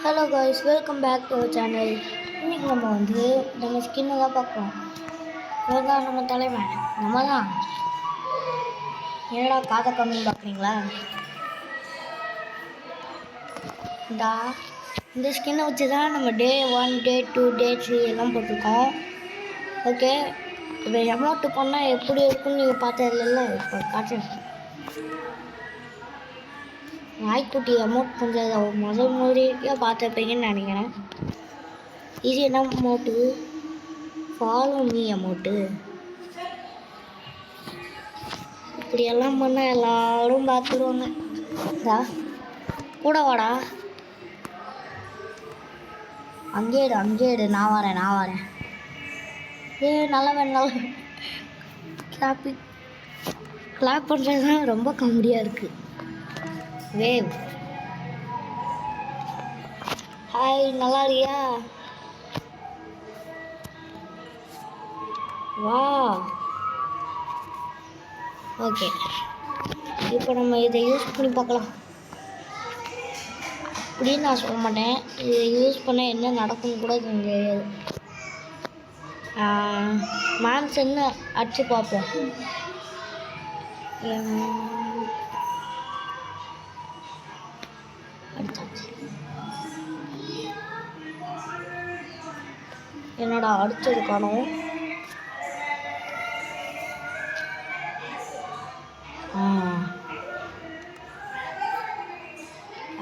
Hello guys, welcome back to our channel. இன்றைக்கி நம்ம ஸ்கின்னை தான் பார்க்குறோம். இவர் தான் நம்ம தலைவன், நம்ம தான். என்னடா காதை கம்மின்னு பார்க்குறீங்களா? இந்த ஸ்கின்னை வச்சு தான் நம்ம டே 1, டே 2, டே 3 எல்லாம் போட்டிருக்கோம். ஓகே, இப்போ அமௌண்ட்டு பண்ணால் எப்படி இருக்குன்னு நீங்கள் பார்த்ததில்ல, இப்போ காட்டுறேன். நாய்க்குட்டி அமௌண்ட் பண்ணுறத முதல் முறையாக பார்த்துருப்பீங்கன்னு நினைக்கிறேன். இது என்ன அமௌண்ட்டு? Follow me amount. இப்படியெல்லாம் பண்ணால் எல்லோரும் பார்த்துடுவாங்க. கூட வாடா, அங்கேடு நான் வரேன். நல்லவன் கிளாப் பண்ணுறது தான் ரொம்ப காமெடியாக இருக்குது. வேவ், ஹாய், நல்லா இருக்கியா? வா, ஓகே, இப்போ நம்ம இதை யூஸ் பண்ணி பார்க்கலாம். அப்படின்னு நான் சொல்ல மாட்டேன், இதை யூஸ் பண்ண என்ன நடக்கும்னு கூட தெரியாது. மேம்ஸ் என்ன அடிச்சு பார்ப்போம். என்னடா அடுத்தது காணோம்.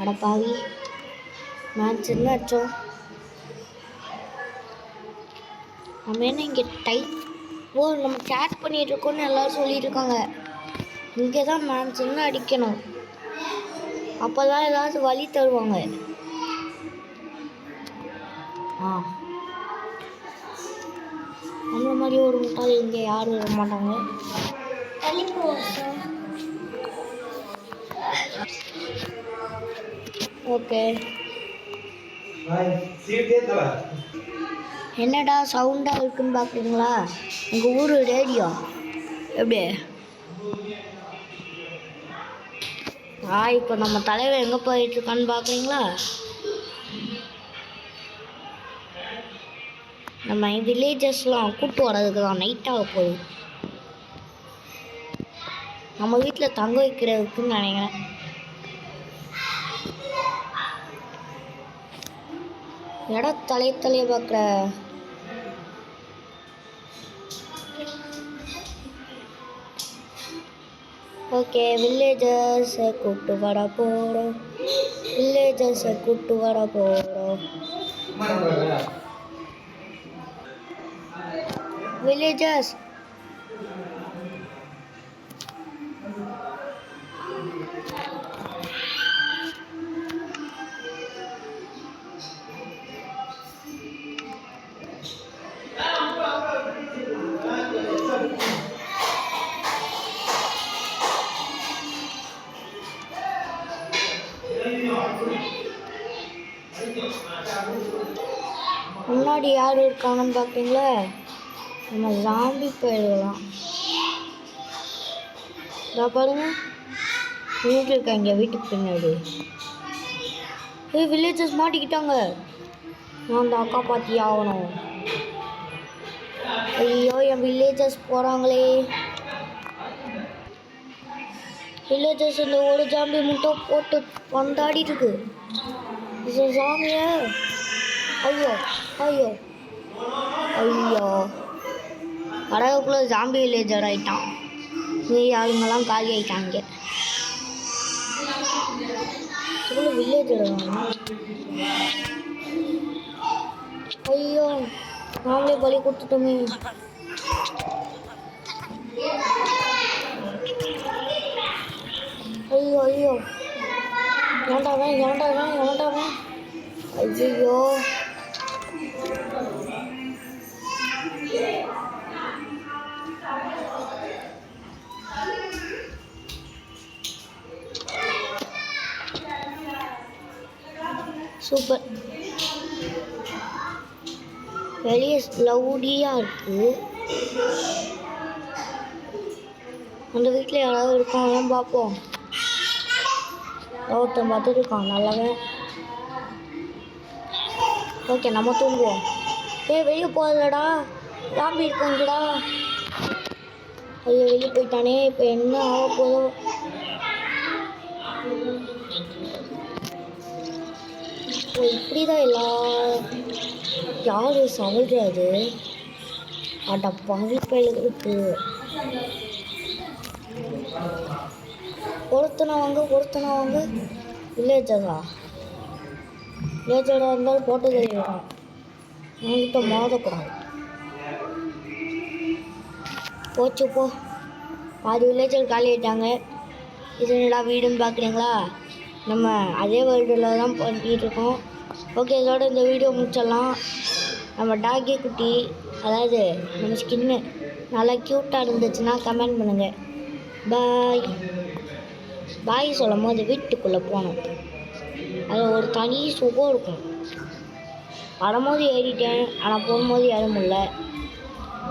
அடப்பாவி, மேட்ச் என்ன அடிச்சோம். நம்ம என்ன இங்கே நம்ம சேட் பண்ணிட்டு இருக்கோம்னு எல்லோரும் சொல்லிட்டு இருக்காங்க. இங்கே தான் மேட்ச் என்ன அடிக்கணும், அப்போ தான் ஏதாவது வழி தருவாங்க. நம்மள மாதிரி ஒரு முட்டாள் இங்கே யாரும் வர மாட்டாங்க. ஓகே, என்னடா சவுண்டாக இருக்குன்னு பார்க்குறீங்களா? எங்கள் ஊர் ரேடியோ எப்படி? இப்போ நம்ம தலைவர் எங்கே போயிட்டுருக்கான்னு பார்க்குறீங்களா? நம்ம வில்லேஜஸ்லாம் கூட்டு வர்றதுக்கு தான் நைட்டாக போகுது. நம்ம வீட்டில் தங்க வைக்கிறதுக்குன்னு நினைக்கிறேன். தலையை பார்க்குற. ஓகே, வில்லேஜர்ஸை கூப்பிட்டு வர போகிறோம். வில்லேஜர்ஸ், முன்னாடி யார் இருக்காங்கன்னு பார்க்குறீங்களா? நம்ம ஜாம்பி போயிடலாம். பாருங்க, வீட்டு இருக்காங்க, வீட்டுக்கு பின்னாடி. வில்லேஜஸ் மாட்டிக்கிட்டாங்க. நான் தான் காப்பாற்றி ஆகணும். ஐயோ, என் வில்லேஜஸ் போகிறாங்களே. வில்லேஜஸ் இந்த ஒரு ஜாம்பி மட்டும் போட்டு வந்தாடிட்டு இருக்கு. ஜாம்பிய ஐயோ கடவுக்குள்ளே ஜாம்பி வில்லேஜர் ஆகிட்டான். ஆளுங்கெல்லாம் காலி ஆகிட்டாங்க. வில்லேஜர் ஐயோ, நாமளே பலி கொடுத்துட்டோமே. ஐயோ ஏண்டாவேன் ஐயோ. சூப்பர், வெளியே லவுடியாக இருக்குது. அந்த வீட்டில் யாராவது இருக்காங்கன்னு பார்ப்போம். ஒருத்தன் பார்த்துருக்கான் நல்லவன். ஓகே நம்ம தூங்குவோம். வெளியே போகலடா, ராம்பி இருக்காங்கடா. ஐயோ வெளியே போயிட்டானே, இப்போ என்ன ஆக போதோ. இப்படிதான் யாரு சமைக்கிறது? அட பவிப்பைகளுக்கு ஒருத்தனை வாங்க வில்லேஜரா இருந்தாலும் போட்டு தெரியும். என்கிட்ட மோதக்கூடாது. போச்சு போ. பாதி வில்லேஜர் காலி ஆகிட்டாங்க. இது என்னடா வீடுன்னு பார்க்குறீங்களா? நம்ம அதே வேர்ல்டில் தான் பண்ணிகிட்டு இருக்கோம். ஓகே, இதோட இந்த வீடியோ முடிச்சிடலாம். நம்ம டாகி குட்டி, அதாவது நம்ம ஸ்கின்னு நல்லா க்யூட்டாக இருந்துச்சுன்னா கமெண்ட் பண்ணுங்கள். பாய் சொல்லும் போது வீட்டுக்குள்ளே போகணும். அது ஒரு தனி சுகம் இருக்கும். வரும்போது ஏறிட்டேன், ஆனால் போகும்போது ஏற முடியல.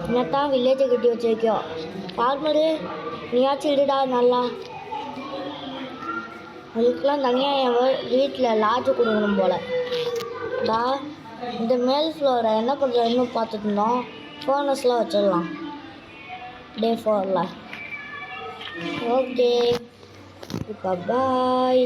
என்னத்தான் வில்லேஜை கட்டி வச்சிருக்கியோ ஃபார்மரு, நீயாச்சும் இடுடா நல்லா. அதுக்கெலாம் தனியாக என் வீட்டில் லாட்ஜு கொடுக்கணும் போல். இந்த மேல் ஃப்ளோரை என்ன பண்ணுறதுன்னு பார்த்துட்டு இருந்தோம். ஃபோனஸ்லாம் வச்சிடலாம் டே 4ல். ஓகே, இப்போ பாய்.